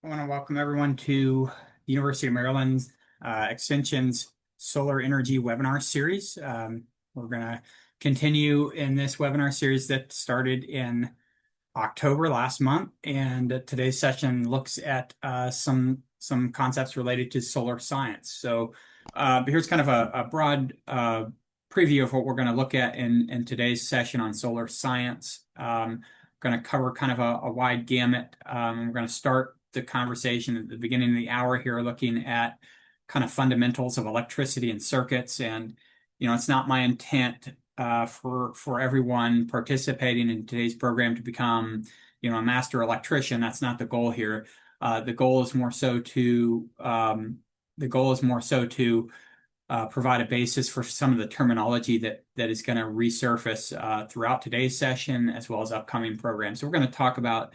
I want to welcome everyone to the University of Maryland's Extension's Solar Energy webinar series. We're going to continue in this webinar series that started in October last month, and today's session looks at some concepts related to solar science. So here's kind of a broad preview of what we're going to look at in today's session on solar science. Going to cover kind of a wide gamut. We're going to start the conversation at the beginning of the hour here, looking at kind of fundamentals of electricity and circuits. And, it's not my intent for everyone participating in today's program to become, a master electrician. That's not the goal here. The goal is more so to provide a basis for some of the terminology that is going to resurface throughout today's session as well as upcoming programs. So we're going to talk about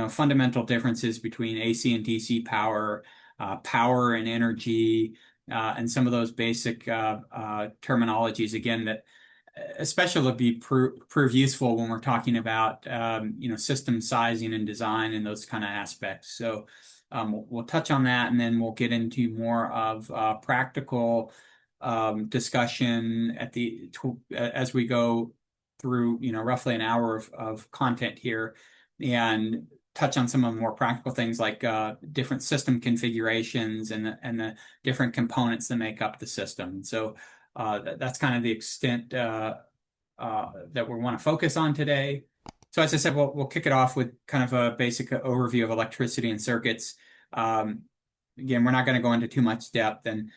fundamental differences between AC and DC power, power and energy, and some of those basic terminologies, again, that especially will be prove useful when we're talking about system sizing and design and those kind of aspects. So we'll touch on that, and then we'll get into more of practical discussion as we go through roughly an hour of content here, and touch on some of the more practical things like different system configurations and the different components that make up the system. So that's kind of the extent that we want to focus on today. So as I said, we'll kick it off with kind of a basic overview of electricity and circuits. Again, we're not going to go into too much depth, and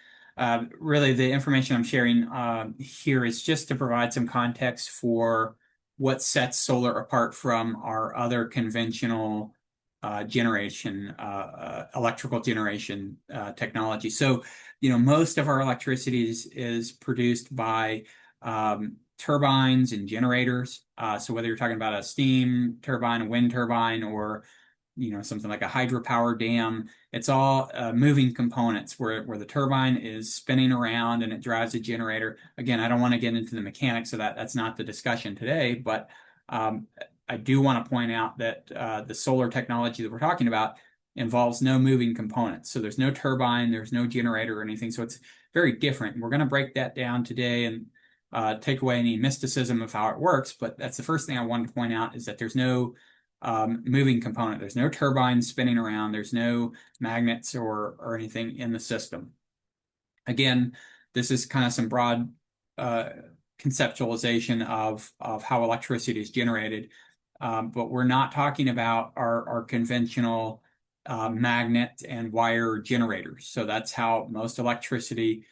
really the information I'm sharing here is just to provide some context for what sets solar apart from our other conventional electrical generation technology. So, most of our electricity is produced by turbines and generators. So whether you're talking about a steam turbine, a wind turbine, or something like a hydropower dam, it's all moving components where the turbine is spinning around and it drives a generator. Again, I don't want to get into the mechanics of that. That's not the discussion today, but I do want to point out that the solar technology that we're talking about involves no moving components. So there's no turbine, there's no generator or anything. So it's very different. We're going to break that down today and take away any mysticism of how it works. But that's the first thing I wanted to point out, is that there's no moving component. There's no turbine spinning around. There's no magnets or anything in the system. Again, this is kind of some broad conceptualization of how electricity is generated. But we're not talking about our conventional magnet and wire generators. So that's how most electricity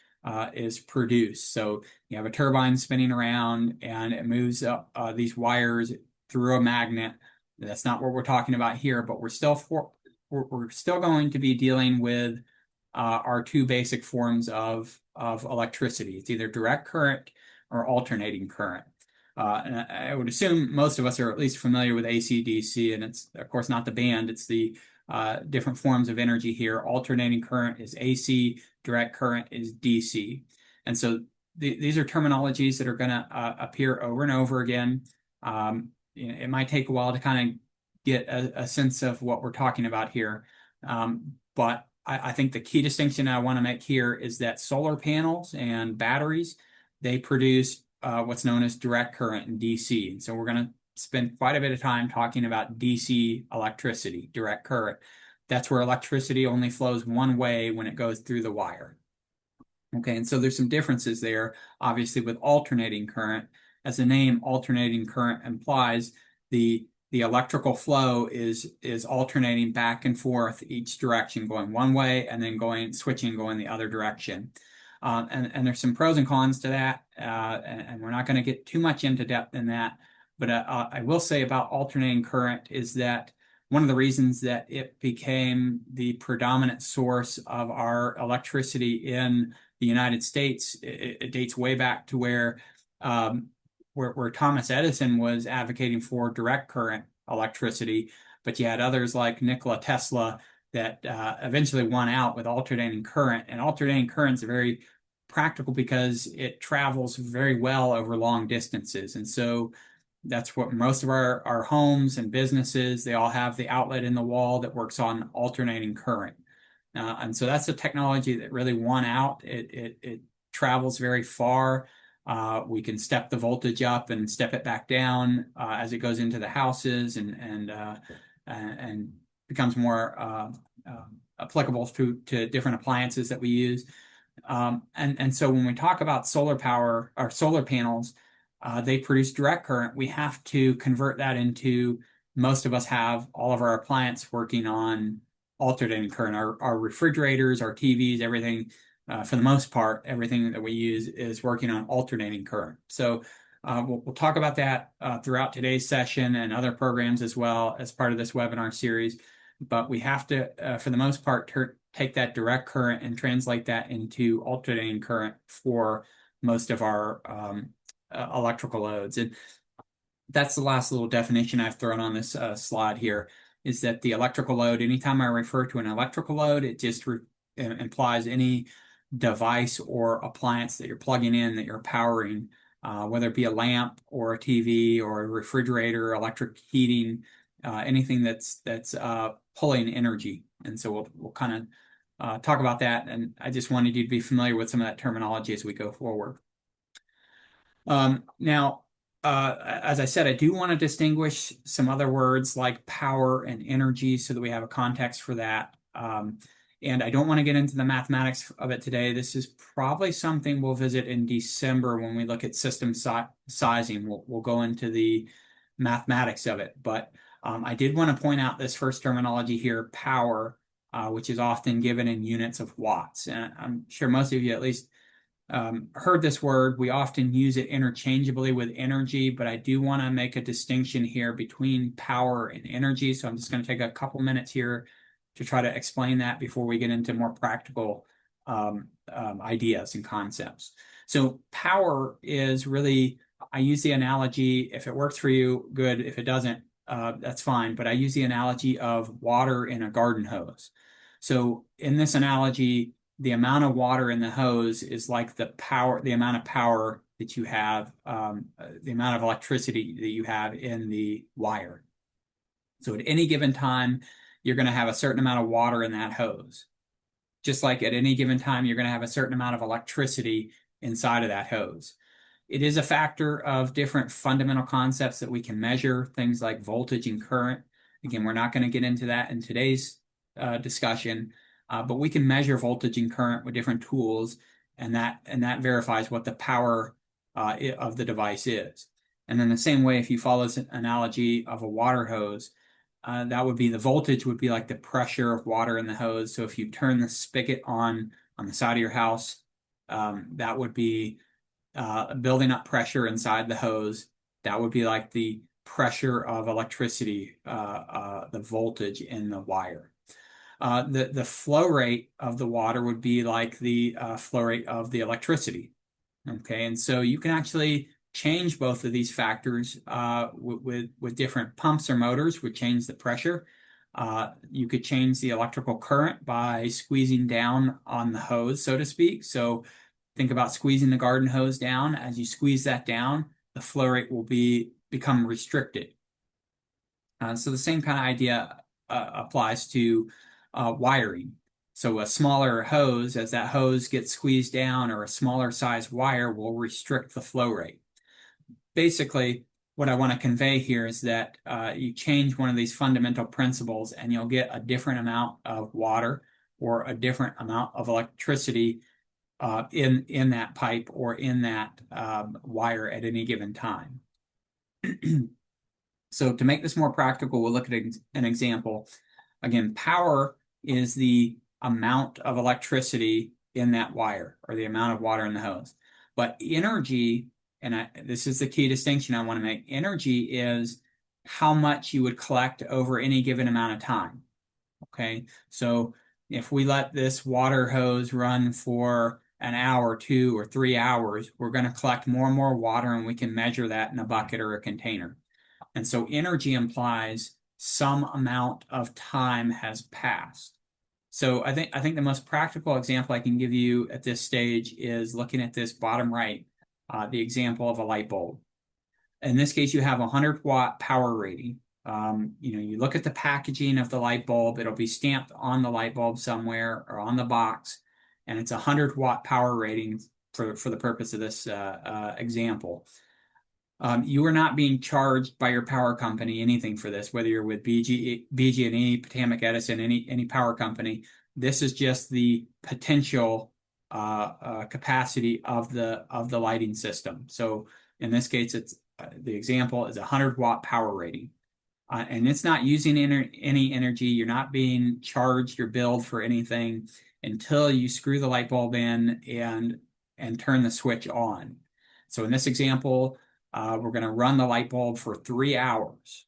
is produced. So you have a turbine spinning around and it moves up these wires through a magnet. That's not what we're talking about here, but we're still going to be dealing with our two basic forms of electricity. It's either direct current or alternating current. And I would assume most of us are at least familiar with AC/DC, and it's, of course, not the band. It's the different forms of energy here. Alternating current is AC, direct current is DC. And so these are terminologies that are going to appear over and over again. It might take a while to kind of get a sense of what we're talking about here. But I think the key distinction I want to make here is that solar panels and batteries, they produce what's known as direct current and DC. And so we're going to spend quite a bit of time talking about DC electricity, direct current. That's where electricity only flows one way when it goes through the wire. Okay, and so there's some differences there, obviously, with alternating current. As the name alternating current implies, the electrical flow is alternating back and forth each direction, going one way and then switching, going the other direction. And there's some pros and cons to that, and we're not going to get too much into depth in that. But I will say about alternating current is that one of the reasons that it became the predominant source of our electricity in the United States, it dates way back to where Thomas Edison was advocating for direct current electricity, but you had others like Nikola Tesla that eventually won out with alternating current. And alternating current is very practical because it travels very well over long distances. And so That's what most of our homes and businesses, they all have the outlet in the wall that works on alternating current. And so that's a technology that really won out. It travels very far. We can step the voltage up and step it back down as it goes into the houses and becomes more applicable to different appliances that we use. And so when we talk about solar power or solar panels, they produce direct current. We have to convert that into, most of us have all of our appliance working on alternating current. Our refrigerators, our TVs, everything, for the most part, everything that we use is working on alternating current. So we'll talk about that throughout today's session and other programs as well as part of this webinar series. But we have to, for the most part, take that direct current and translate that into alternating current for most of our electrical loads. And that's the last little definition I've thrown on this slide here, is that the electrical load, anytime I refer to an electrical load, it just implies any device or appliance that you're plugging in, that you're powering, whether it be a lamp or a TV or a refrigerator, electric heating, anything that's pulling energy. And so we'll kind of talk about that. And I just wanted you to be familiar with some of that terminology as we go forward. Now, as I said, I do want to distinguish some other words like power and energy so that we have a context for that. And I don't want to get into the mathematics of it today. This is probably something we'll visit in December when we look at system sizing. We'll go into the mathematics of it. But I did want to point out this first terminology here, power, which is often given in units of watts. And I'm sure most of you at least heard this word. We often use it interchangeably with energy, but I do want to make a distinction here between power and energy. So I'm just going to take a couple minutes here to try to explain that before we get into more practical ideas and concepts. So power is really, I use the analogy, if it works for you, good. If it doesn't, that's fine. But I use the analogy of water in a garden hose. So in this analogy, the amount of water in the hose is like the amount of power that you have, the amount of electricity that you have in the wire. So at any given time, you're going to have a certain amount of water in that hose. Just like at any given time, you're going to have a certain amount of electricity inside of that hose. It is a factor of different fundamental concepts that we can measure, things like voltage and current. Again, we're not going to get into that in today's discussion, but we can measure voltage and current with different tools, and that verifies what the power of the device is. And then the same way, if you follow this analogy of a water hose, that would be the voltage would be like the pressure of water in the hose. So if you turn the spigot on the side of your house, that would be building up pressure inside the hose. That would be like the pressure of electricity, the voltage in the wire. The flow rate of the water would be like the flow rate of the electricity. Okay, and so you can actually change both of these factors with different pumps or motors, would change the pressure. You could change the electrical current by squeezing down on the hose, so to speak. So think about squeezing the garden hose down. As you squeeze that down, the flow rate will become restricted. So the same kind of idea applies to wiring. So a smaller hose, as that hose gets squeezed down, or a smaller size wire will restrict the flow rate. Basically, what I want to convey here is that you change one of these fundamental principles and you'll get a different amount of water or a different amount of electricity in that pipe or in that wire at any given time. So to make this more practical, we'll look at an example. Again, power is the amount of electricity in that wire or the amount of water in the hose. But energy, and this is the key distinction I want to make, energy is how much you would collect over any given amount of time. Okay, so if we let this water hose run for an hour, 2 or 3 hours, we're going to collect more and more water, and we can measure that in a bucket or a container. And so energy implies some amount of time has passed. So I think the most practical example I can give you at this stage is looking at this bottom right, the example of a light bulb. In this case, you have a 100-watt power rating. You look at the packaging of the light bulb, it'll be stamped on the light bulb somewhere or on the box, and it's a 100-watt power rating for the purpose of this example. You are not being charged by your power company anything for this, whether you're with BG&E, Potomac Edison, any power company. This is just the potential capacity of the lighting system. So in this case, it's the example is a 100-watt power rating, and it's not using any energy. You're not being charged or billed for anything until you screw the light bulb in and turn the switch on. So in this example, we're going to run the light bulb for 3 hours.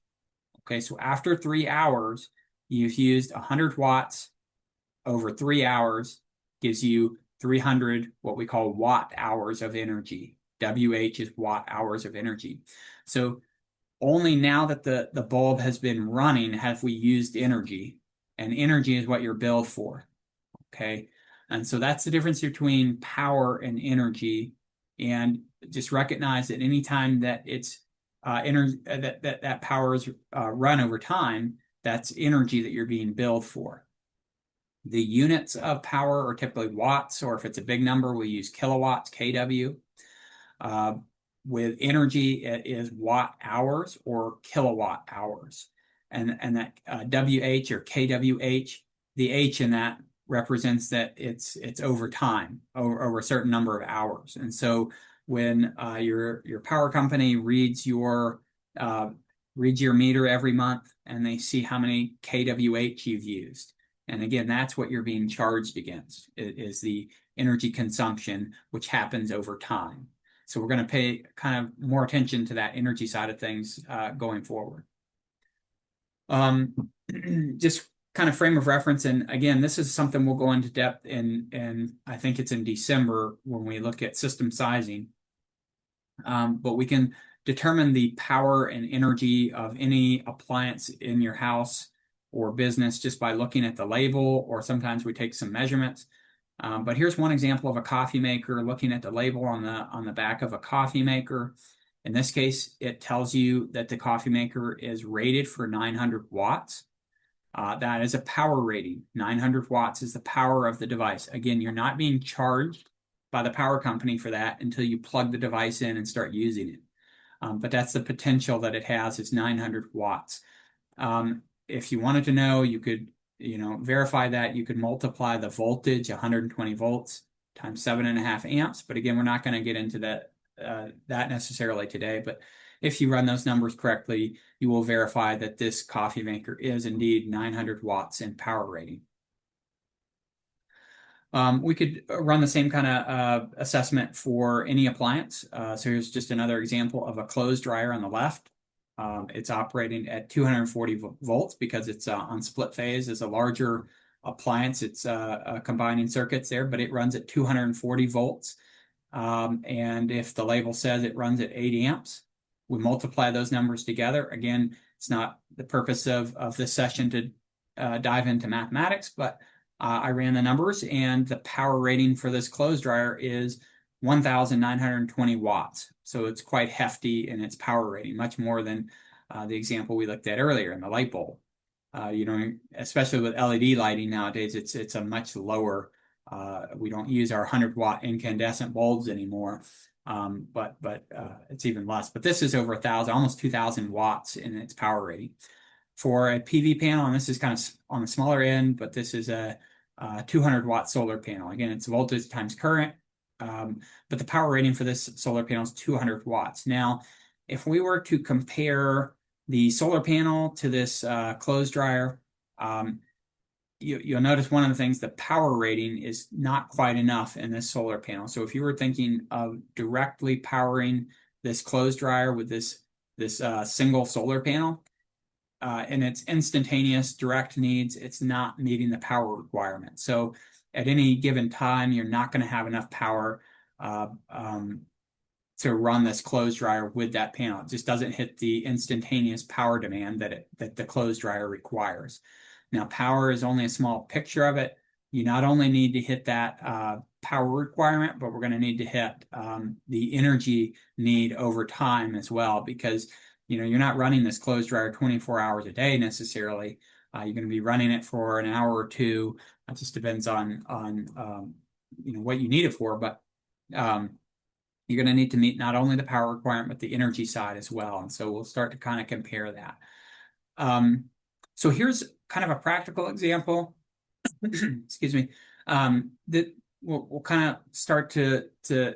Okay, so after 3 hours, you've used 100 watts over 3 hours, gives you 300 what we call watt hours of energy. WH is watt hours of energy. So only now that the bulb has been running have we used energy, and energy is what you're billed for. Okay, and so that's the difference between power and energy. And just recognize that anytime that it's that power is run over time, that's energy that you're being billed for. The units of power are typically watts, or if it's a big number, we use kilowatts, kW. With energy, it is watt hours or kilowatt hours. And that WH or kWh, the H in that represents that it's over time, over a certain number of hours. And so when your power company reads your meter every month, and they see how many kWh you've used, and again, that's what you're being charged against, is the energy consumption, which happens over time. So we're going to pay kind of more attention to that energy side of things going forward. Just kind of frame of reference, and again, this is something we'll go into depth in, and I think it's in December when we look at system sizing. But we can determine the power and energy of any appliance in your house or business just by looking at the label, or sometimes we take some measurements. But here's one example of a coffee maker, looking at the label on the back of a coffee maker. In this case, it tells you that the coffee maker is rated for 900 watts. That is a power rating. 900 watts is the power of the device. Again, you're not being charged by the power company for that until you plug the device in and start using it. But that's the potential that it has, is 900 watts. If you wanted to know, you could verify that. You could multiply the voltage, 120 volts, times 7.5 amps. But again, we're not going to get into that necessarily today. But if you run those numbers correctly, you will verify that this coffee maker is indeed 900 watts in power rating. We could run the same kind of assessment for any appliance. So here's just another example of a clothes dryer on the left. It's operating at 240 volts because it's on split phase. It's a larger appliance. It's combining circuits there, but it runs at 240 volts. And if the label says it runs at 8 amps, we multiply those numbers together. Again, it's not the purpose of this session to dive into mathematics, but I ran the numbers, and the power rating for this clothes dryer is 1,920 watts. So it's quite hefty in its power rating, much more than the example we looked at earlier in the light bulb. Especially with LED lighting nowadays, it's a much lower. We don't use our 100-watt incandescent bulbs anymore, but it's even less. But this is over 1,000, almost 2,000 watts in its power rating. For a PV panel, and this is kind of on the smaller end, but this is a 200-watt solar panel. Again, it's voltage times current, but the power rating for this solar panel is 200 watts. Now, if we were to compare the solar panel to this clothes dryer, you'll notice one of the things, the power rating is not quite enough in this solar panel. So if you were thinking of directly powering this clothes dryer with this single solar panel, and its instantaneous direct needs, it's not meeting the power requirement. So at any given time, you're not going to have enough power to run this clothes dryer with that panel. It just doesn't hit the instantaneous power demand that the clothes dryer requires. Now, power is only a small picture of it. You not only need to hit that power requirement, but we're going to need to hit the energy need over time as well, because you're not running this clothes dryer 24 hours a day necessarily. You're going to be running it for an hour or two. It just depends on what you need it for, but you're going to need to meet not only the power requirement, but the energy side as well. And so we'll start to kind of compare that. So here's kind of a practical example, excuse me, that we'll kind of start to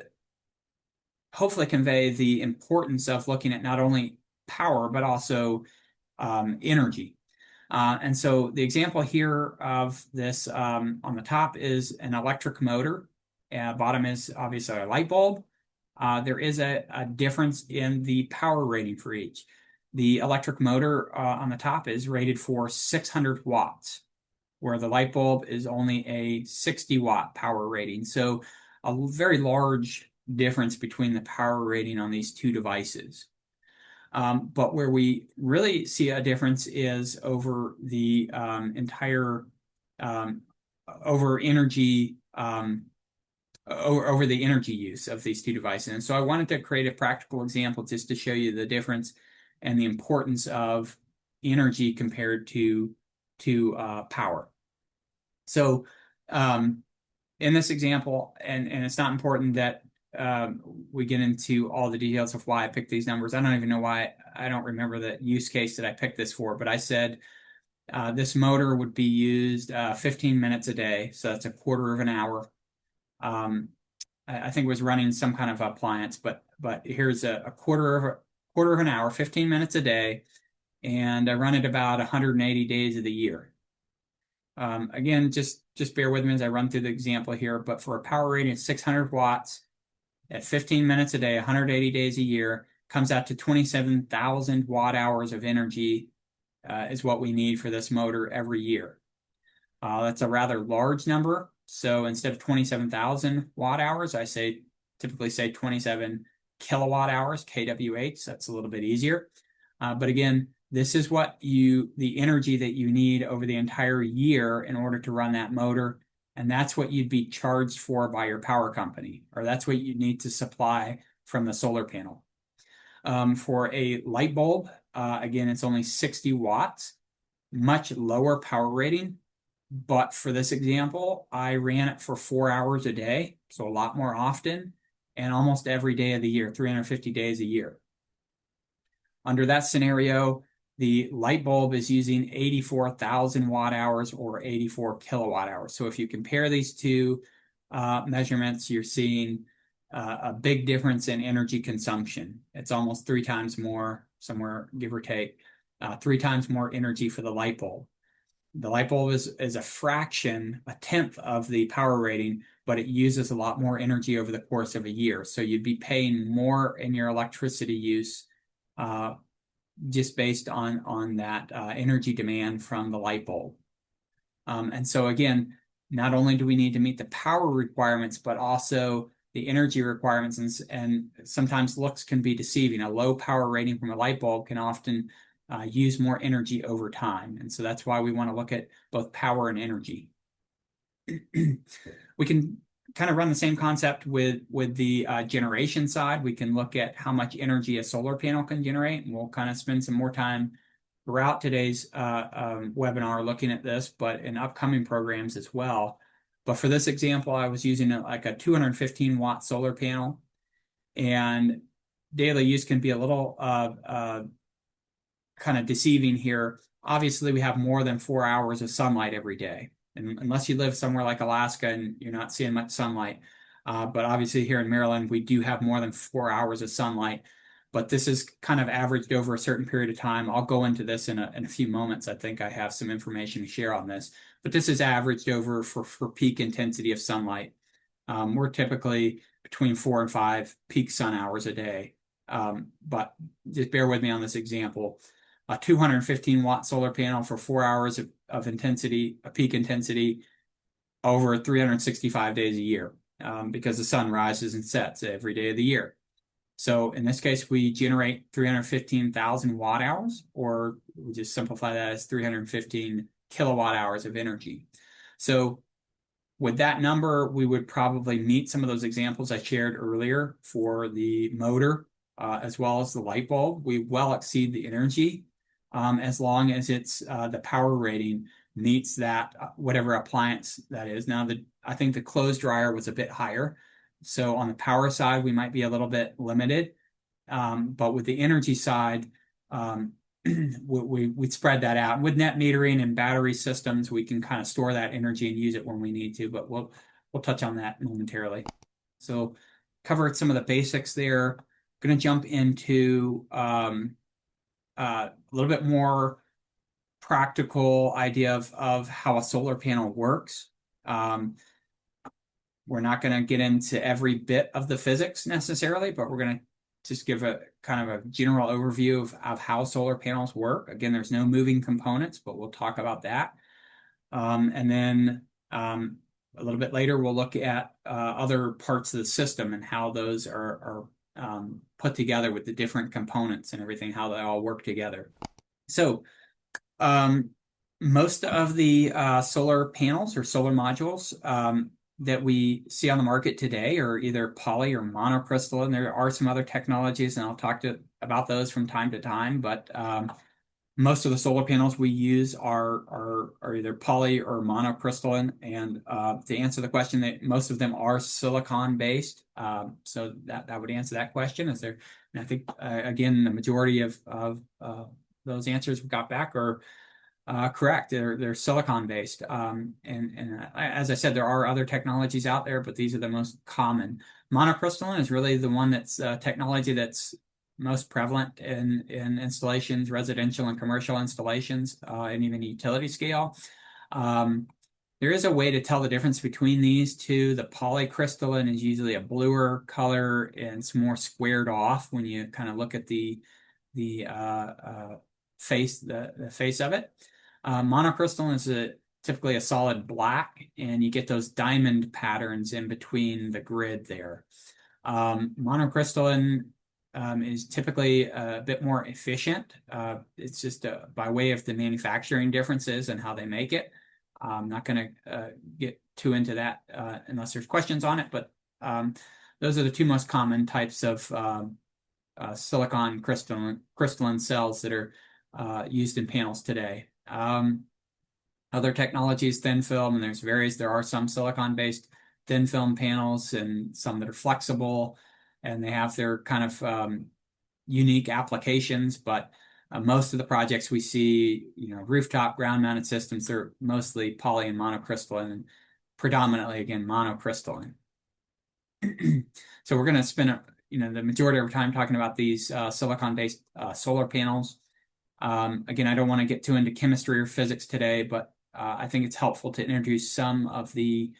hopefully convey the importance of looking at not only power, but also energy. And so the example here of this on the top is an electric motor. Bottom is obviously a light bulb. There is a difference in the power rating for each. The electric motor on the top is rated for 600 watts, where the light bulb is only a 60-watt power rating. So a very large difference between the power rating on these two devices. But where we really see a difference is over the over energy over the energy use of these two devices. And so I wanted to create a practical example just to show you the difference and the importance of energy compared to power. So in this example, and it's not important that we get into all the details of why I picked these numbers. I don't even know why. I don't remember the use case that I picked this for, but I said this motor would be used 15 minutes a day. So that's a quarter of an hour. I think it was running some kind of appliance, but here's a quarter of an hour, 15 minutes a day, and I run it about 180 days of the year. Again, just bear with me as I run through the example here, but for a power rating of 600 watts at 15 minutes a day, 180 days a year, comes out to 27,000 watt hours of energy is what we need for this motor every year. That's a rather large number. So instead of 27,000 watt hours, I typically say 27 kilowatt hours, kWh. That's a little bit easier. But again, this is the energy that you need over the entire year in order to run that motor. And that's what you'd be charged for by your power company, or that's what you need to supply from the solar panel. For a light bulb, again, it's only 60 watts, much lower power rating. But for this example, I ran it for 4 hours a day, so a lot more often, and almost every day of the year, 350 days a year. Under that scenario, the light bulb is using 84,000 watt hours or 84 kilowatt hours. So if you compare these two measurements, you're seeing a big difference in energy consumption. It's almost 3 times more, somewhere give or take, 3 times more energy for the light bulb. The light bulb is a fraction, a tenth of the power rating, but it uses a lot more energy over the course of a year. So you'd be paying more in your electricity use just based on that energy demand from the light bulb. And so again, not only do we need to meet the power requirements, but also the energy requirements, and sometimes looks can be deceiving. A low power rating from a light bulb can often use more energy over time. And so that's why we want to look at both power and energy. We can kind of run the same concept with the generation side. We can look at how much energy a solar panel can generate, and we'll kind of spend some more time throughout today's webinar looking at this, but in upcoming programs as well. But for this example, I was using like a 215 watt solar panel, and daily use can be a little kind of deceiving here. Obviously, we have more than 4 hours of sunlight every day. And unless you live somewhere like Alaska and you're not seeing much sunlight. But obviously here in Maryland, we do have more than 4 hours of sunlight. But this is kind of averaged over a certain period of time. I'll go into this in a few moments. I think I have some information to share on this. But this is averaged over for peak intensity of sunlight. We're typically between 4 and 5 peak sun hours a day. But just bear with me on this example. A 215 watt solar panel for 4 hours of intensity, a peak intensity, over 365 days a year, because the sun rises and sets every day of the year. So in this case, we generate 315,000 watt hours, or we just simplify that as 315 kilowatt hours of energy. So With that number, we would probably meet some of those examples I shared earlier for the motor, as well as the light bulb. We well exceed the energy, as long as it's the power rating meets that whatever appliance that is. Now, I think the clothes dryer was a bit higher, so on the power side, we might be a little bit limited. But with the energy side, we spread that out. With net metering and battery systems, we can kind of store that energy and use it when we need to, but we'll touch on that momentarily. So covered some of the basics there. Going to jump into a little bit more practical idea of how a solar panel works. We're not going to get into every bit of the physics necessarily, but we're going to just give a kind of a general overview of how solar panels work. Again, there's no moving components, but we'll talk about that. And then a little bit later, we'll look at other parts of the system and how those are put together with the different components and everything, how they all work together. So most of the solar panels or solar modules that we see on the market today are either poly or monocrystalline. There are some other technologies, and I'll talk about those from time to time, but most of the solar panels we use are either poly or monocrystalline. And to answer the question, that most of them are silicon based. So that would answer that question. Is there? And I think again, the majority of those answers we got back are correct. They're silicon based. And as I said, there are other technologies out there, but these are the most common. Monocrystalline is really the one that's technology that's most prevalent in installations, residential and commercial installations, and even utility scale. There is a way to tell the difference between these two. The polycrystalline is usually a bluer color and it's more squared off when you kind of look at the face of it. Monocrystalline is typically a solid black, and you get those diamond patterns in between the grid there. Monocrystalline is typically a bit more efficient. It's just by way of the manufacturing differences and how they make it. I'm not going to get too into that unless there's questions on it, but those are the two most common types of silicon crystalline cells that are used in panels today. Other technologies, thin film, and there are some silicon-based thin film panels and some that are flexible, and they have their kind of unique applications, but most of the projects we see, rooftop ground-mounted systems, they're mostly poly and monocrystalline, and predominantly, again, monocrystalline. So we're going to spend the majority of our time talking about these silicon-based solar panels. Again, I don't want to get too into chemistry or physics today, but I think it's helpful to introduce some of the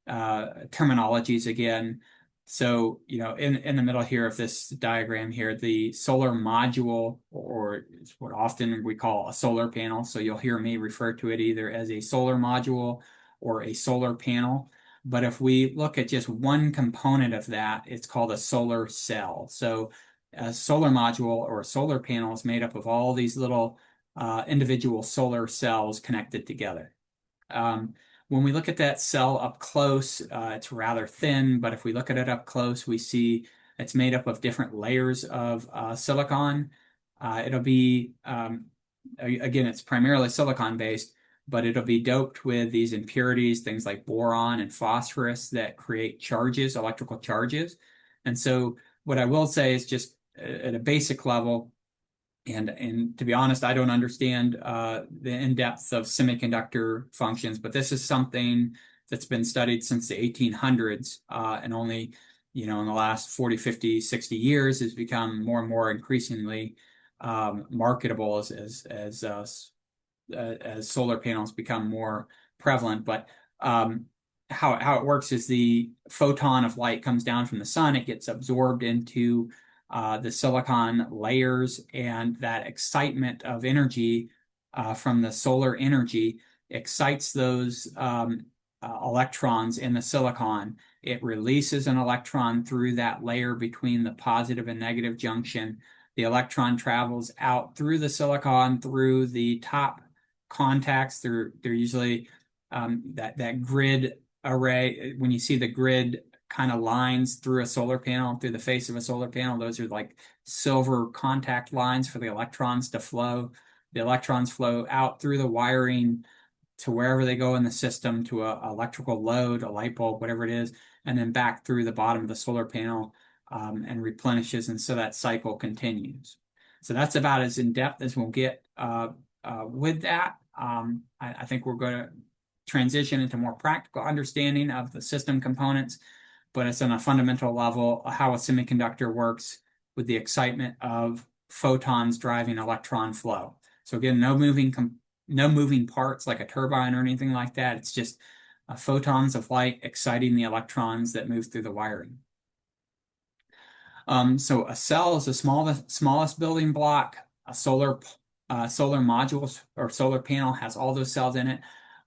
terminologies again. So, in the middle here of this diagram here, the solar module, or it's what often we call a solar panel. So you'll hear me refer to it either as a solar module or a solar panel. But if we look at just one component of that, it's called a solar cell. So a solar module or a solar panel is made up of all these little individual solar cells connected together. When we look at that cell up close, it's rather thin, but if we look at it up close, we see it's made up of different layers of silicon. It'll be, again, it's primarily silicon based, but it'll be doped with these impurities, things like boron and phosphorus that create charges, electrical charges. And so what I will say is just at a basic level, and to be honest, I don't understand the in-depth of semiconductor functions, but this is something that's been studied since the 1800s, and only, in the last 40, 50, 60 years has become more and more increasingly marketable as solar panels become more prevalent. But how it works is the photon of light comes down from the sun, it gets absorbed into the silicon layers, and that excitement of energy from the solar energy excites those electrons in the silicon. It releases an electron through that layer between the positive and negative junction. The electron travels out through the silicon, through the top contacts. They're usually that grid array, when you see the grid kind of lines through a solar panel, through the face of a solar panel, those are like silver contact lines for the electrons to flow. The electrons flow out through the wiring to wherever they go in the system, to a electrical load, a light bulb, whatever it is, and then back through the bottom of the solar panel, and replenishes, and so that cycle continues. So that's about as in depth as we'll get with that. I think we're going to transition into more practical understanding of the system components, but it's on a fundamental level how a semiconductor works with the excitement of photons driving electron flow. So again, no moving parts like a turbine or anything like that. It's just photons of light exciting the electrons that move through the wiring. So a cell is the smallest building block. A solar module or solar panel has all those cells in it,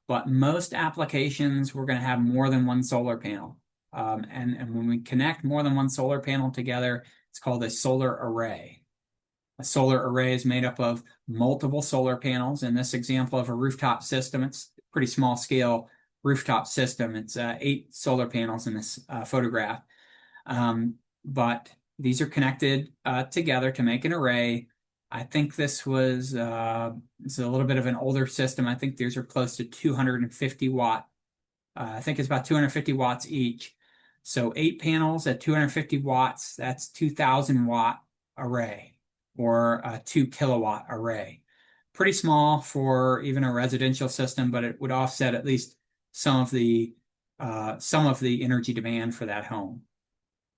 but most applications we're going to have more than one solar panel. And when we connect more than one solar panel together, it's called a solar array. A solar array is made up of multiple solar panels. In this example of a rooftop system, it's a pretty small scale rooftop system. It's 8 solar panels in this photograph. But these are connected together to make an array. I think this was it's a little bit of an older system. I think these are close to 250 watt. I think it's about 250 watts each. So 8 panels at 250 watts, that's 2,000 watt array, or a 2 kilowatt array. Pretty small for even a residential system, but it would offset at least some of the energy demand for that home.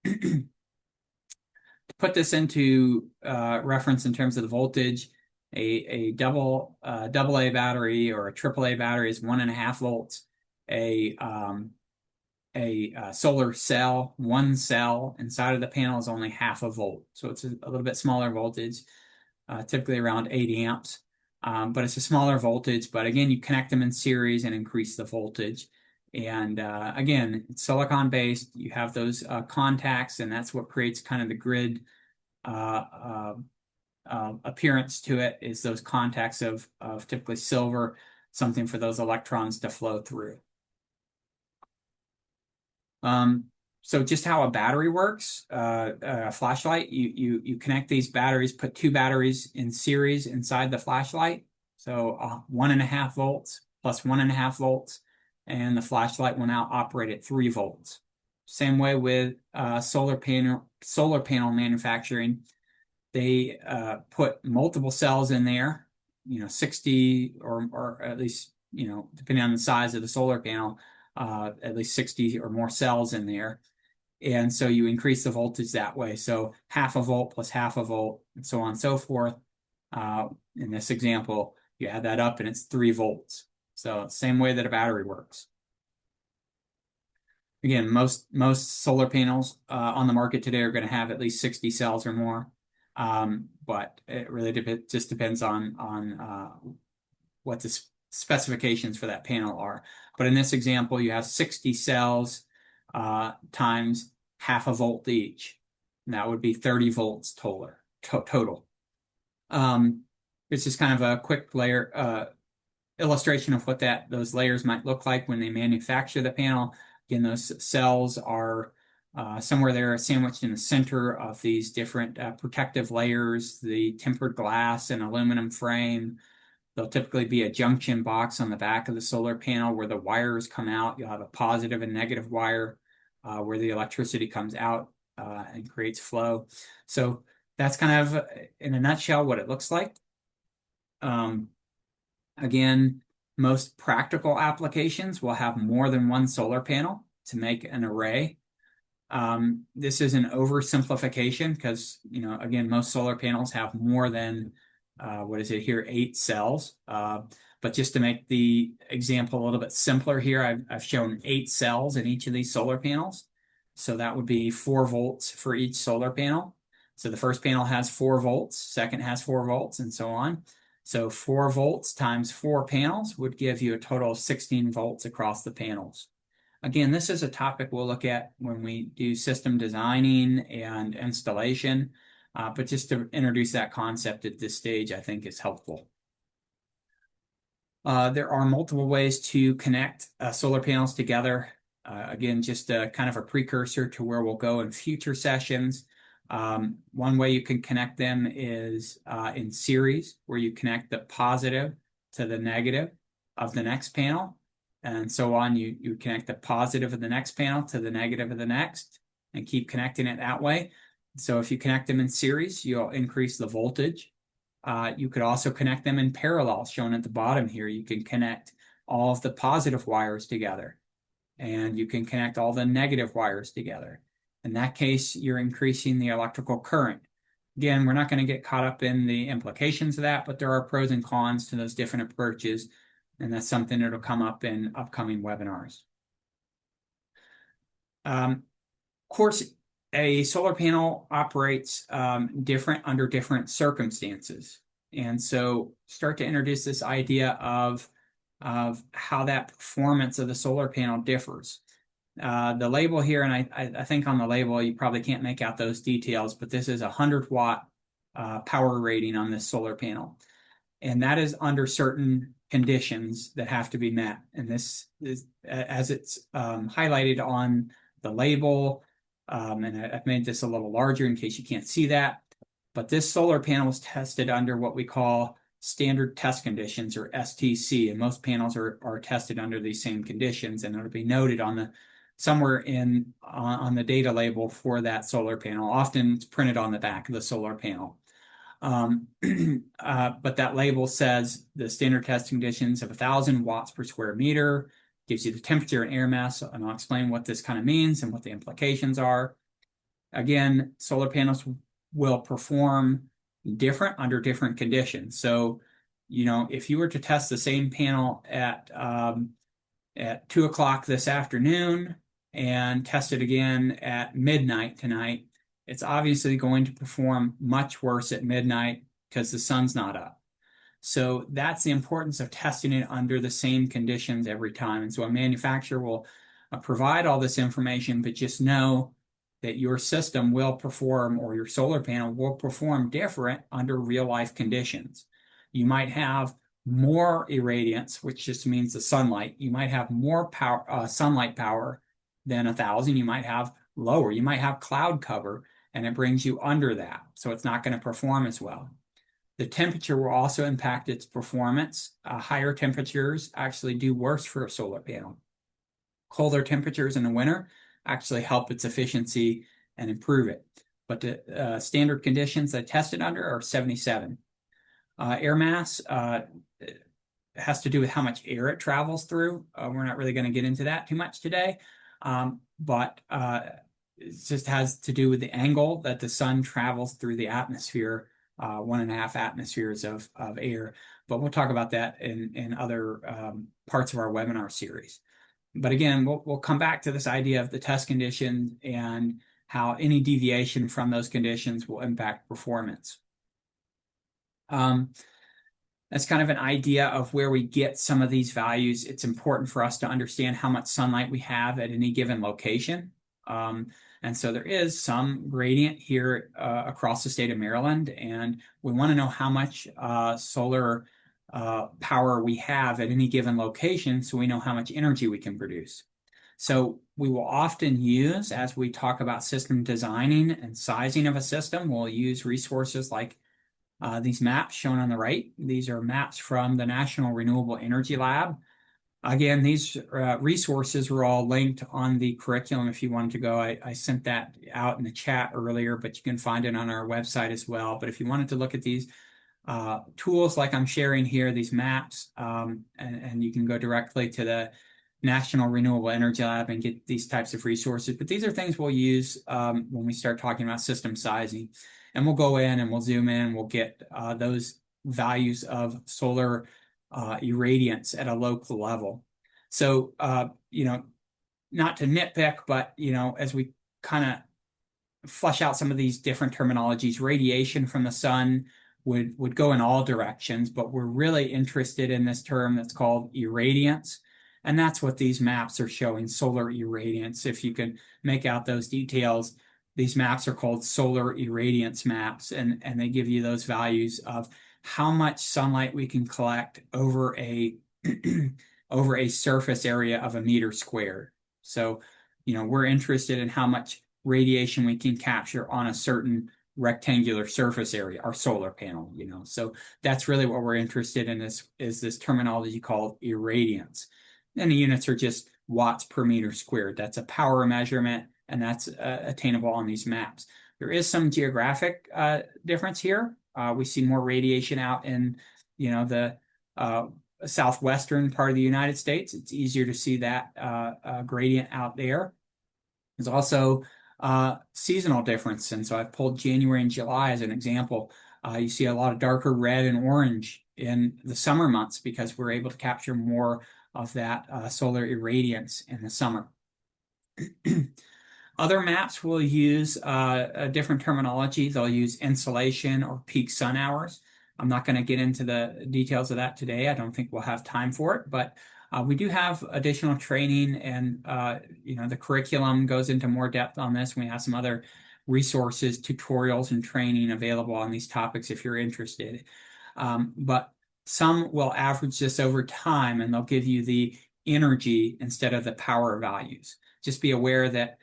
To put this into reference in terms of the voltage, a double A battery or a triple A battery is 1.5 volts. A solar cell, one cell inside of the panel is only 0.5 volt. So it's a little bit smaller voltage, typically around 8 amps. But it's a smaller voltage. But again, you connect them in series and increase the voltage. And again, it's silicon based. You have those contacts, and that's what creates kind of the grid appearance to it, is those contacts of typically silver, something for those electrons to flow through. So just how a battery works, a flashlight, you connect these batteries, put 2 batteries in series inside the flashlight. So 1.5 volts plus 1.5 volts, and the flashlight will now operate at 3 volts. Same way with solar panel manufacturing. They put multiple cells in there, 60 or at least, depending on the size of the solar panel, at least 60 or more cells in there. And so you increase the voltage that way. So 0.5 volt plus 0.5 volt, and so on and so forth. In this example, you add that up and it's 3 volts. So same way that a battery works. Again, most solar panels on the market today are going to have at least 60 cells or more. But it really just depends on what the specifications for that panel are. But in this example, you have 60 cells times 0.5 volt each. And that would be 30 volts total. It's just kind of a quick layer illustration of what those layers might look like when they manufacture the panel. Again, those cells are somewhere there sandwiched in the center of these different protective layers, the tempered glass and aluminum frame. There'll typically be a junction box on the back of the solar panel where the wires come out. You'll have a positive and negative wire where the electricity comes out and creates flow. So that's kind of, in a nutshell, what it looks like. Again, most practical applications will have more than one solar panel to make an array. This is an oversimplification because, again, most solar panels have more than, 8 cells. But just to make the example a little bit simpler here, I've shown 8 cells in each of these solar panels. So that would be 4 volts for each solar panel. So the first panel has 4 volts, second has 4 volts, and so on. So 4 volts times 4 panels would give you a total of 16 volts across the panels. Again, this is a topic we'll look at when we do system designing and installation, but just to introduce that concept at this stage, I think is helpful. There are multiple ways to connect solar panels together. Again, just a kind of a precursor to where we'll go in future sessions. One way you can connect them is in series, where you connect the positive to the negative of the next panel, and so on. You connect the positive of the next panel to the negative of the next, and keep connecting it that way. So if you connect them in series, you'll increase the voltage. You could also connect them in parallel, shown at the bottom here. You can connect all of the positive wires together, and you can connect all the negative wires together. In that case, you're increasing the electrical current. Again, we're not going to get caught up in the implications of that, but there are pros and cons to those different approaches, and that's something that'll come up in upcoming webinars. Of course, a solar panel operates different under different circumstances. And so start to introduce this idea of how that performance of the solar panel differs. The label here, and I think on the label you probably can't make out those details, but this is a 100-watt power rating on this solar panel. And that is under certain conditions that have to be met. And this is, as it's highlighted on the label, and I've made this a little larger in case you can't see that, but this solar panel is tested under what we call standard test conditions, or STC, and most panels are tested under these same conditions, and it'll be noted on the somewhere on the data label for that solar panel. Often it's printed on the back of the solar panel. But that label says the standard test conditions of 1,000 watts per square meter, gives you the temperature and air mass, and I'll explain what this kind of means and what the implications are. Again, solar panels will perform different under different conditions. So, if you were to test the same panel at 2 o'clock this afternoon and test it again at midnight tonight, it's obviously going to perform much worse at midnight because the sun's not up. So that's the importance of testing it under the same conditions every time. And so a manufacturer will provide all this information, but just know that your system will perform, or your solar panel will perform different under real life conditions. You might have more irradiance, which just means the sunlight. You might have more power, sunlight power than 1,000. You might have lower. You might have cloud cover, and it brings you under that. So it's not going to perform as well. The temperature will also impact its performance. Higher temperatures actually do worse for a solar panel. Colder temperatures in the winter actually help its efficiency and improve it. But the standard conditions that tested under are 77. Air mass has to do with how much air it travels through. We're not really going to get into that too much today, but it just has to do with the angle that the sun travels through the atmosphere, 1.5 atmospheres of air. But we'll talk about that in other parts of our webinar series. But again, we'll come back to this idea of the test conditions and how any deviation from those conditions will impact performance. That's kind of an idea of where we get some of these values. It's important for us to understand how much sunlight we have at any given location. And so there is some gradient here across the state of Maryland, and we want to know how much solar power we have at any given location so we know how much energy we can produce. So we will often use, as we talk about system designing and sizing of a system, we'll use resources like these maps shown on the right. These are maps from the National Renewable Energy Lab. Again, these resources were all linked on the curriculum if you wanted to go. I sent that out in the chat earlier, but you can find it on our website as well. But if you wanted to look at these tools like I'm sharing here, these maps, and you can go directly to the National Renewable Energy Lab and get these types of resources. But these are things we'll use when we start talking about system sizing. And we'll go in and we'll zoom in, we'll get those values of solar irradiance at a local level. So, not to nitpick, but, as we kind of flesh out some of these different terminologies, radiation from the sun would go in all directions, but we're really interested in this term that's called irradiance. And that's what these maps are showing, solar irradiance. If you can make out those details, these maps are called solar irradiance maps, and they give you those values of how much sunlight we can collect over a over a surface area of a meter squared. So, we're interested in how much radiation we can capture on a certain rectangular surface area, our solar panel, So that's really what we're interested in is this terminology called irradiance. And the units are just watts per meter squared. That's a power measurement, and that's attainable on these maps. There is some geographic difference here. We see more radiation out in, the southwestern part of the United States. It's easier to see that gradient out there. There's also seasonal difference. And so I've pulled January and July as an example. You see a lot of darker red and orange in the summer months because we're able to capture more of that solar irradiance in the summer. Other maps will use a different terminology. They'll use insolation or peak sun hours. I'm not going to get into the details of that today. I don't think we'll have time for it, but we do have additional training, and the curriculum goes into more depth on this. We have some other resources, tutorials, and training available on these topics if you're interested. But some will average this over time, and they'll give you the energy instead of the power values. Just be aware that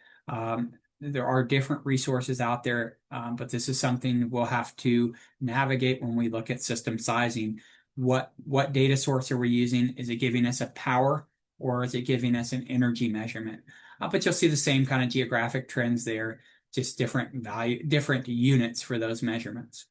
there are different resources out there, but this is something we'll have to navigate when we look at system sizing. What data source are we using? Is it giving us a power, or is it giving us an energy measurement? But you'll see the same kind of geographic trends there, just different units for those measurements.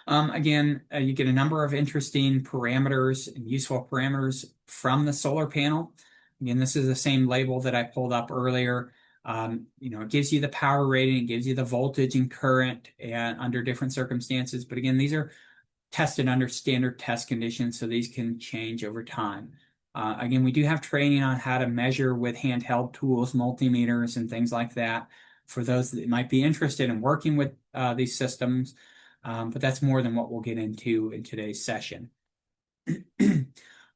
Again, you get a number of interesting parameters and useful parameters from the solar panel. Again, this is the same label that I pulled up earlier. It gives you the power rating, it gives you the voltage and current and under different circumstances. But again, these are tested under standard test conditions, so these can change over time. Again, we do have training on how to measure with handheld tools, multimeters, and things like that for those that might be interested in working with these systems. But that's more than what we'll get into in today's session.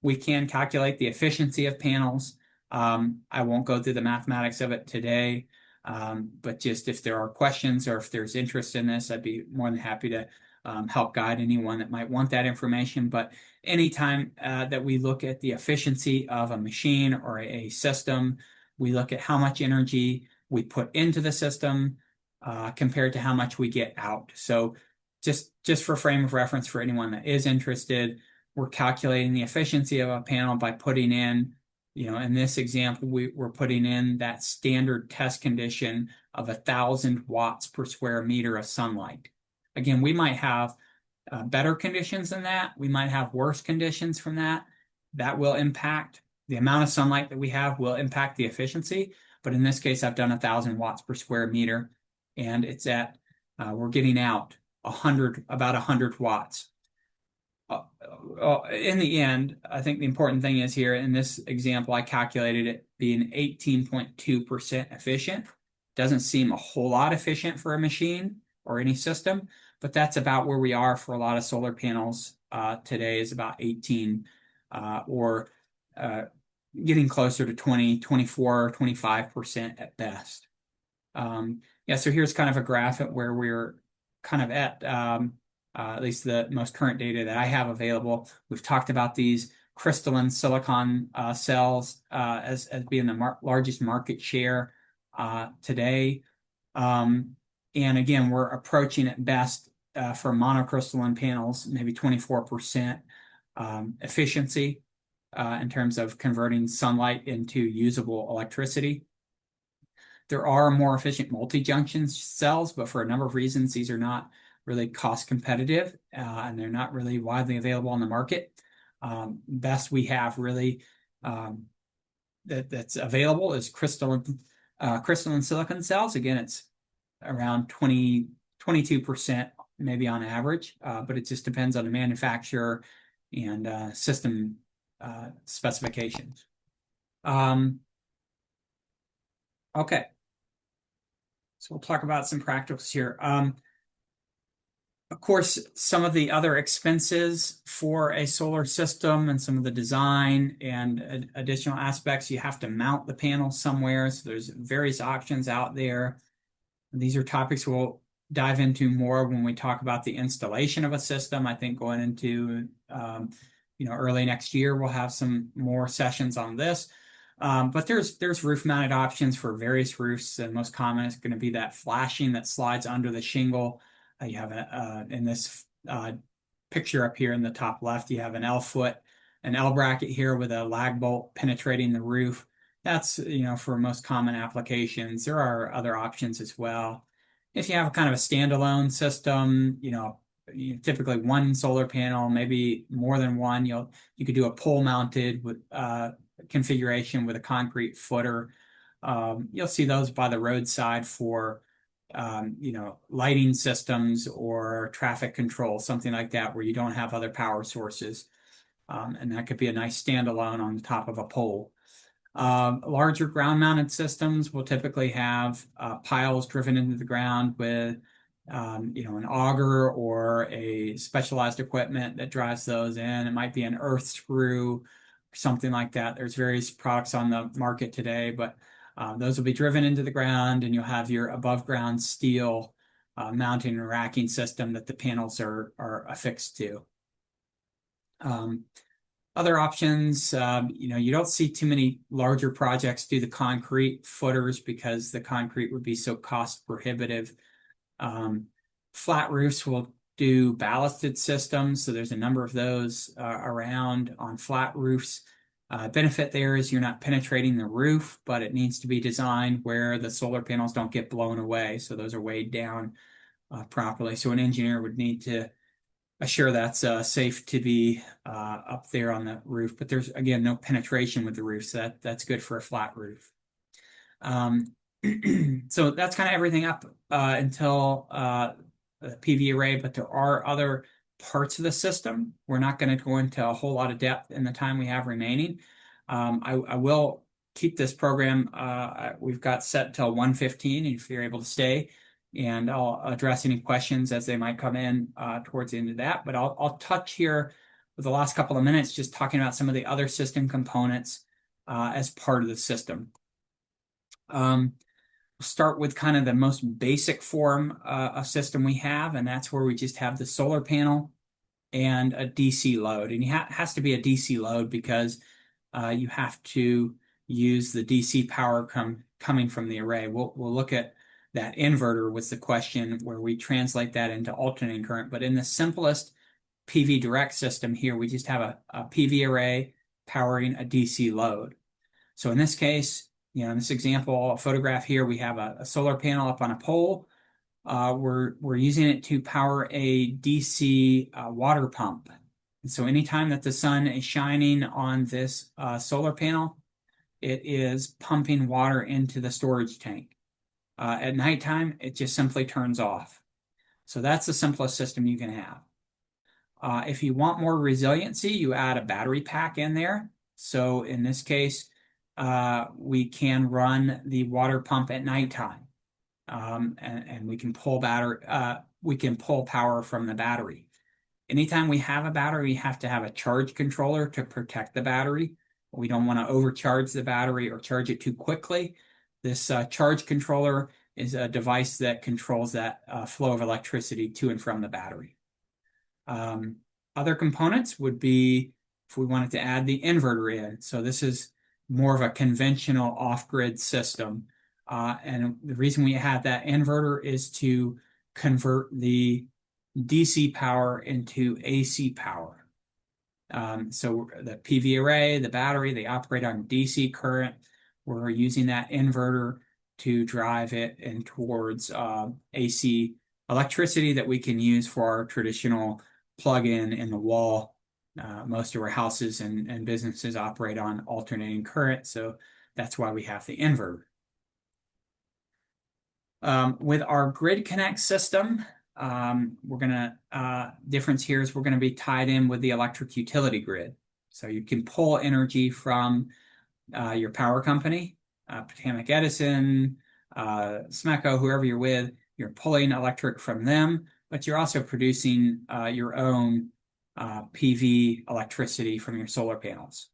We can calculate the efficiency of panels. I won't go through the mathematics of it today, but just if there are questions or if there's interest in this, I'd be more than happy to help guide anyone that might want that information. But anytime that we look at the efficiency of a machine or a system, we look at how much energy we put into the system compared to how much we get out. So just for frame of reference for anyone that is interested, we're calculating the efficiency of a panel by putting in, in this example, we're putting in that standard test condition of 1,000 watts per square meter of sunlight. Again, we might have better conditions than that. We might have worse conditions from that. That will impact the amount of sunlight that we have will impact the efficiency. But in this case, I've done 1,000 watts per square meter, and it's at, we're getting out about 100 watts. In the end, I think the important thing is here in this example, I calculated it being 18.2% efficient. Doesn't seem a whole lot efficient for a machine or any system, but that's about where we are for a lot of solar panels today, is about 18 or getting closer to 20, 24, 25% at best. So here's kind of a graph at where we're kind of at least the most current data that I have available. We've talked about these crystalline silicon cells as being the largest market share today. And again, we're approaching at best for monocrystalline panels, maybe 24% efficiency in terms of converting sunlight into usable electricity. There are more efficient multi-junction cells, but for a number of reasons, these are not really cost competitive and they're not really widely available on the market. Best we have really that's available is crystalline silicon cells. Again, it's around 22% maybe on average, but it just depends on the manufacturer and system specifications. Okay, so we'll talk about some practicals here. Of course, some of the other expenses for a solar system and some of the design and additional aspects, you have to mount the panel somewhere. So there's various options out there. These are topics we'll dive into more when we talk about the installation of a system. I think going into early next year, we'll have some more sessions on this. But there's roof mounted options for various roofs. The most common is going to be that flashing that slides under the shingle. You have in this picture up here in the top left, you have an L bracket here with a lag bolt penetrating the roof. That's, for most common applications. There are other options as well. If you have kind of a standalone system, typically one solar panel, maybe more than one, you could do a pole mounted with configuration with a concrete footer. You'll see those by the roadside for lighting systems or traffic control, something like that, where you don't have other power sources. And that could be a nice standalone on the top of a pole. Larger ground-mounted systems will typically have piles driven into the ground with, an auger or a specialized equipment that drives those in. It might be an earth screw, something like that. There's various products on the market today, but those will be driven into the ground, and you'll have your above-ground steel mounting and racking system that the panels are affixed to. Other options, you don't see too many larger projects do the concrete footers because the concrete would be so cost prohibitive. Flat roofs will do ballasted systems, so there's a number of those around on flat roofs. Benefit there is you're not penetrating the roof, but it needs to be designed where the solar panels don't get blown away, so those are weighed down properly. So an engineer would need to assure that's safe to be up there on the roof, but there's, again, no penetration with the roof, so that's good for a flat roof. So that's kind of everything up until the PV array, but there are other parts of the system. We're not going to go into a whole lot of depth in the time we have remaining. I will keep this program, we've got set till 1:15, if you're able to stay, and I'll address any questions as they might come in towards the end of that. But I'll touch here with the last couple of minutes just talking about some of the other system components as part of the system. We'll start with kind of the most basic form of system we have, and that's where we just have the solar panel and a DC load. And it has to be a DC load because you have to use the DC power coming from the array. We'll look at that inverter was the question where we translate that into alternating current. But in the simplest PV direct system here, we just have a PV array powering a DC load. So in this case, in this example, a photograph here, we have a solar panel up on a pole. We're using it to power a DC water pump. And so anytime that the sun is shining on this solar panel, it is pumping water into the storage tank. At nighttime, it just simply turns off. So that's the simplest system you can have. If you want more resiliency, you add a battery pack in there. So in this case, we can run the water pump at nighttime, and we can pull power from the battery. Anytime we have a battery, we have to have a charge controller to protect the battery. We don't want to overcharge the battery or charge it too quickly. This charge controller is a device that controls that flow of electricity to and from the battery. Other components would be if we wanted to add the inverter in. So this is more of a conventional off-grid system. And the reason we have that inverter is to convert the DC power into AC power. So the PV array, the battery, they operate on DC current. We're using that inverter to drive it in towards AC electricity that we can use for our traditional plug-in in the wall. Most of our houses and businesses operate on alternating current, so that's why we have the inverter. With our Grid Connect system, difference here is we're gonna be tied in with the electric utility grid. So you can pull energy from your power company, Potomac Edison, Smeco, whoever you're with, you're pulling electric from them, but you're also producing your own PV electricity from your solar panels.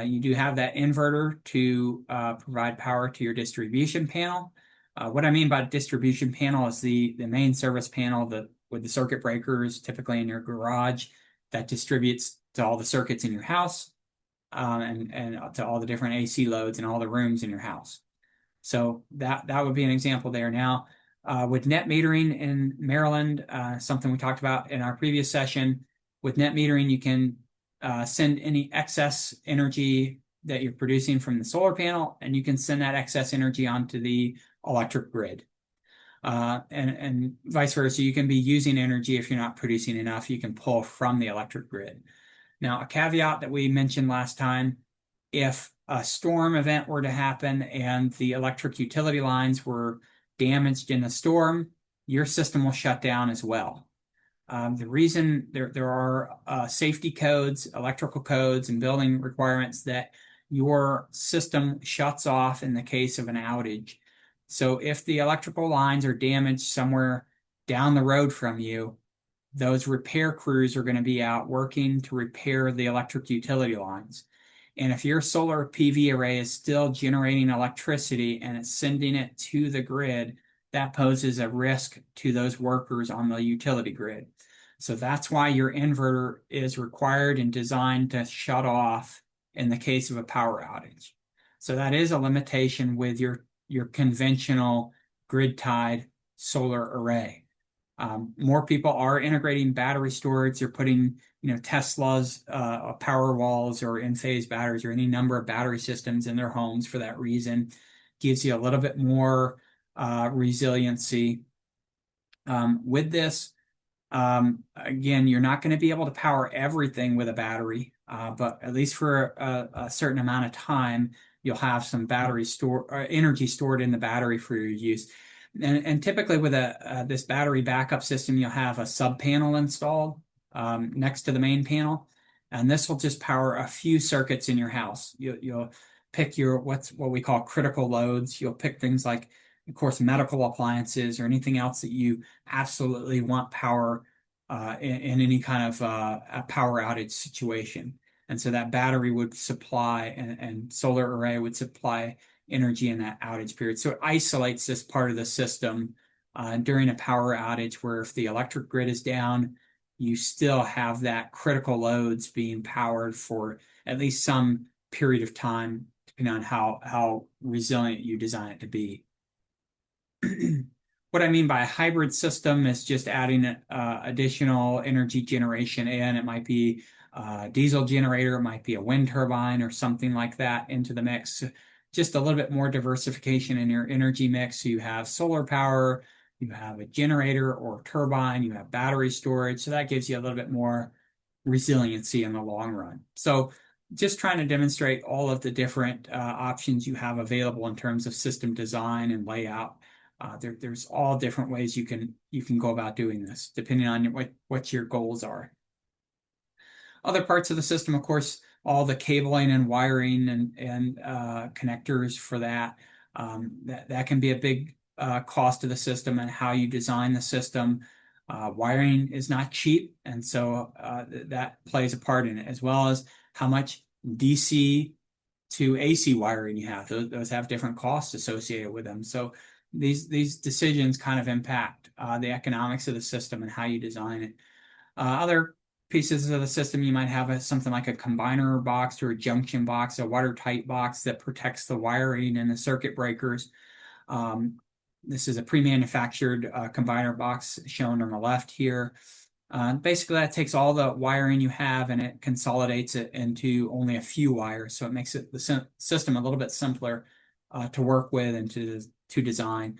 You do have that inverter to provide power to your distribution panel. What I mean by distribution panel is the main service panel with the circuit breakers, typically in your garage, that distributes to all the circuits in your house. and to all the different AC loads and all the rooms in your house. So that would be an example there. Now, with net metering in Maryland, something we talked about in our previous session, with net metering, you can send any excess energy that you're producing from the solar panel, and you can send that excess energy onto the electric grid. And vice versa, you can be using energy if you're not producing enough, you can pull from the electric grid. Now, a caveat that we mentioned last time, if a storm event were to happen and the electric utility lines were damaged in a storm, your system will shut down as well. The reason there are safety codes, electrical codes, and building requirements that your system shuts off in the case of an outage. So if the electrical lines are damaged somewhere down the road from you, those repair crews are going to be out working to repair the electric utility lines. And if your solar PV array is still generating electricity and it's sending it to the grid, that poses a risk to those workers on the utility grid. So that's why your inverter is required and designed to shut off in the case of a power outage. So that is a limitation with your conventional grid-tied solar array. More people are integrating battery storage. They're putting, Tesla's power walls or in-phase batteries or any number of battery systems in their homes for that reason. Gives you a little bit more resiliency. With this, again, you're not going to be able to power everything with a battery, but at least for a certain amount of time, you'll have some battery energy stored in the battery for your use. And typically with this battery backup system, you'll have a sub panel installed next to the main panel, and this will just power a few circuits in your house. You'll pick what we call critical loads. You'll pick things like, of course, medical appliances or anything else that you absolutely want power in any kind of a power outage situation. And so that battery would supply and solar array would supply energy in that outage period. So it isolates this part of the system during a power outage where if the electric grid is down, you still have that critical loads being powered for at least some period of time, depending on how resilient you design it to be. What I mean by a hybrid system is just adding additional energy generation in. It might be a diesel generator, it might be a wind turbine or something like that into the mix. Just a little bit more diversification in your energy mix. So you have solar power, you have a generator or turbine, you have battery storage. So that gives you a little bit more resiliency in the long run. So just trying to demonstrate all of the different options you have available in terms of system design and layout. There's all different ways you can go about doing this, depending on what your goals are. Other parts of the system, of course, all the cabling and wiring and connectors for that. That can be a big cost of the system and how you design the system. Wiring is not cheap, and so that plays a part in it, as well as how much DC to AC wiring you have. Those have different costs associated with them. So these decisions kind of impact the economics of the system and how you design it. Other pieces of the system, you might have something like a combiner box or a junction box, a watertight box that protects the wiring and the circuit breakers. This is a pre-manufactured combiner box shown on the left here. Basically, that takes all the wiring you have and it consolidates it into only a few wires. So it makes the system a little bit simpler to work with and to design.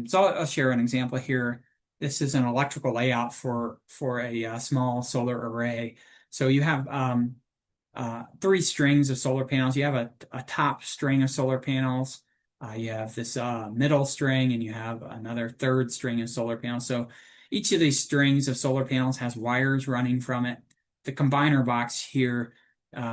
So I'll share an example here. This is an electrical layout for a small solar array. So you have 3 strings of solar panels. You have a top string of solar panels. You have this middle string, and you have another third string of solar panels. So each of these strings of solar panels has wires running from it. The combiner box here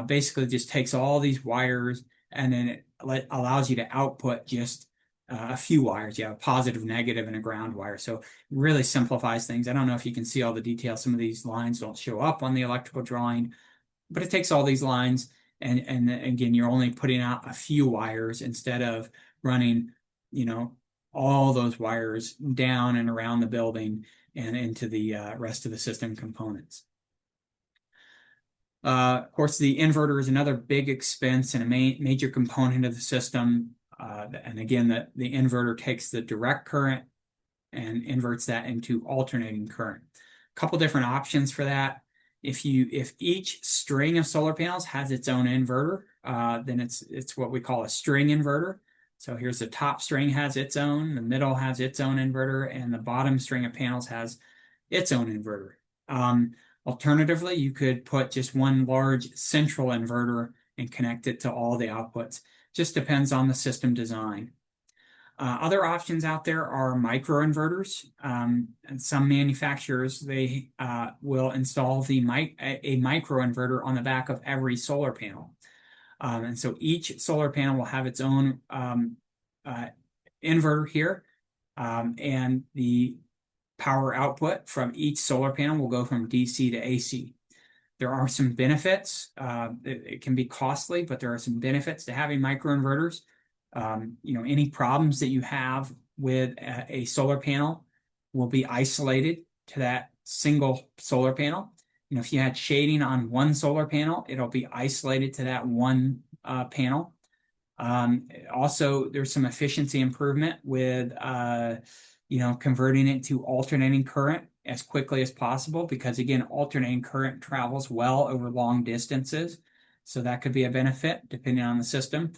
basically just takes all these wires, and then it allows you to output just a few wires. You have a positive, negative, and a ground wire. So it really simplifies things. I don't know if you can see all the details. Some of these lines don't show up on the electrical drawing, but it takes all these lines, and again, you're only putting out a few wires instead of running, all those wires down and around the building and into the rest of the system components. Of course, the inverter is another big expense and a major component of the system. And again, the inverter takes the direct current and inverts that into alternating current. A couple different options for that. If each string of solar panels has its own inverter, then it's what we call a string inverter. So here's the top string has its own, the middle has its own inverter, and the bottom string of panels has its own inverter. Alternatively, you could put just one large central inverter and connect it to all the outputs. Just depends on the system design. Other options out there are microinverters. And some manufacturers, they will install a microinverter on the back of every solar panel. And so each solar panel will have its own inverter here. And the power output from each solar panel will go from DC to AC. There are some benefits. It can be costly, but there are some benefits to having microinverters. Any problems that you have with a solar panel will be isolated to that single solar panel. If you had shading on one solar panel, it'll be isolated to that one panel. Also, there's some efficiency improvement with converting it to alternating current as quickly as possible, because again, alternating current travels well over long distances. So that could be a benefit depending on the system.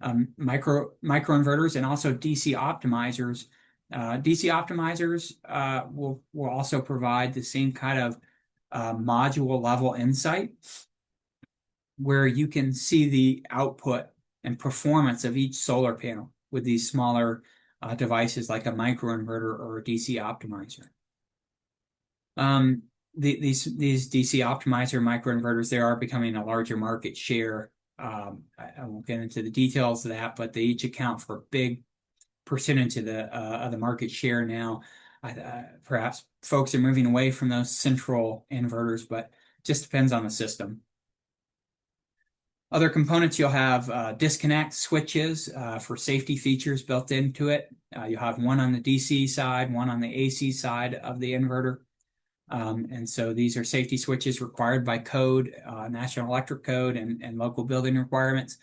Microinverters and also DC optimizers. DC optimizers will also provide the same kind of module level insight where you can see the output and performance of each solar panel with these smaller devices like a microinverter or a DC optimizer. These DC optimizer microinverters, they are becoming a larger market share. I won't get into the details of that, but they each account for a big percentage of the market share now. Perhaps folks are moving away from those central inverters, but just depends on the system. Other components, you'll have disconnect switches for safety features built into it. You'll have one on the DC side, one on the AC side of the inverter. And so these are safety switches required by code, National Electric Code and local building requirements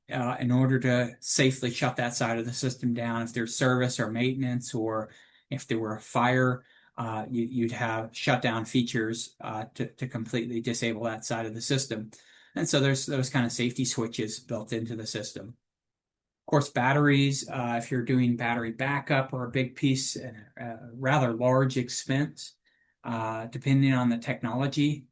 in order to safely shut that side of the system down. If there's service or maintenance, or if there were a fire, you'd have shutdown features to completely disable that side of the system. And so there's those kind of safety switches built into the system. Of course, batteries, if you're doing battery backup, or a big piece, rather large expense, depending on the technology.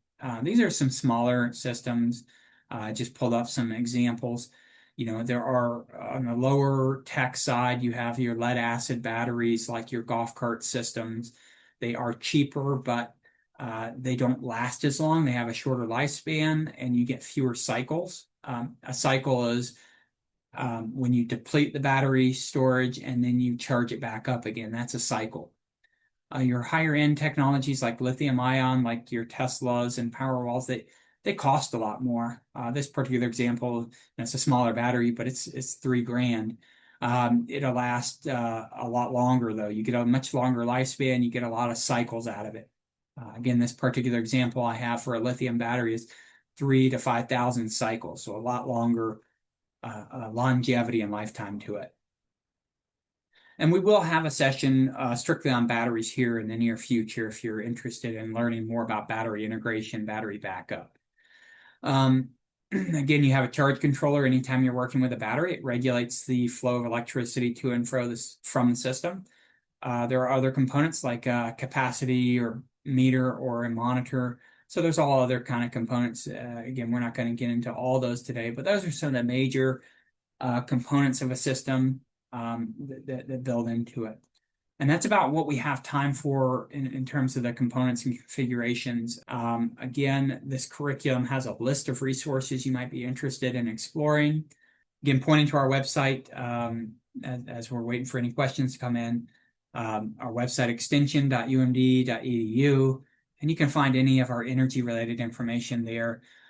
These are some smaller systems. I just pulled up some examples. There are, on the lower tech side, you have your lead acid batteries, like your golf cart systems. They are cheaper, but they don't last as long. They have a shorter lifespan, and you get fewer cycles. A cycle is when you deplete the battery storage and then you charge it back up again. That's a cycle. Your higher end technologies like lithium ion, like your Teslas and Powerwalls, they cost a lot more. This particular example, it's a smaller battery, but it's $3,000. It'll last a lot longer though. You get a much longer lifespan. You get a lot of cycles out of it. Again, this particular example I have for a lithium battery is 3,000 to 5,000 cycles, so a lot longer longevity and lifetime to it. And we will have a session strictly on batteries here in the near future if you're interested in learning more about battery integration, battery backup. Again, you have a charge controller. Anytime you're working with a battery, it regulates the flow of electricity to and from the system. There are other components like capacity or meter or a monitor. So there's all other kind of components. Again, we're not going to get into all those today, but those are some of the major components of a system that build into it. And that's about what we have time for in terms of the components and configurations. Again, this curriculum has a list of resources you might be interested in exploring. Again, pointing to our website as we're waiting for any questions to come in. Our website, extension.umd.edu, and you can find any of our energy-related information there.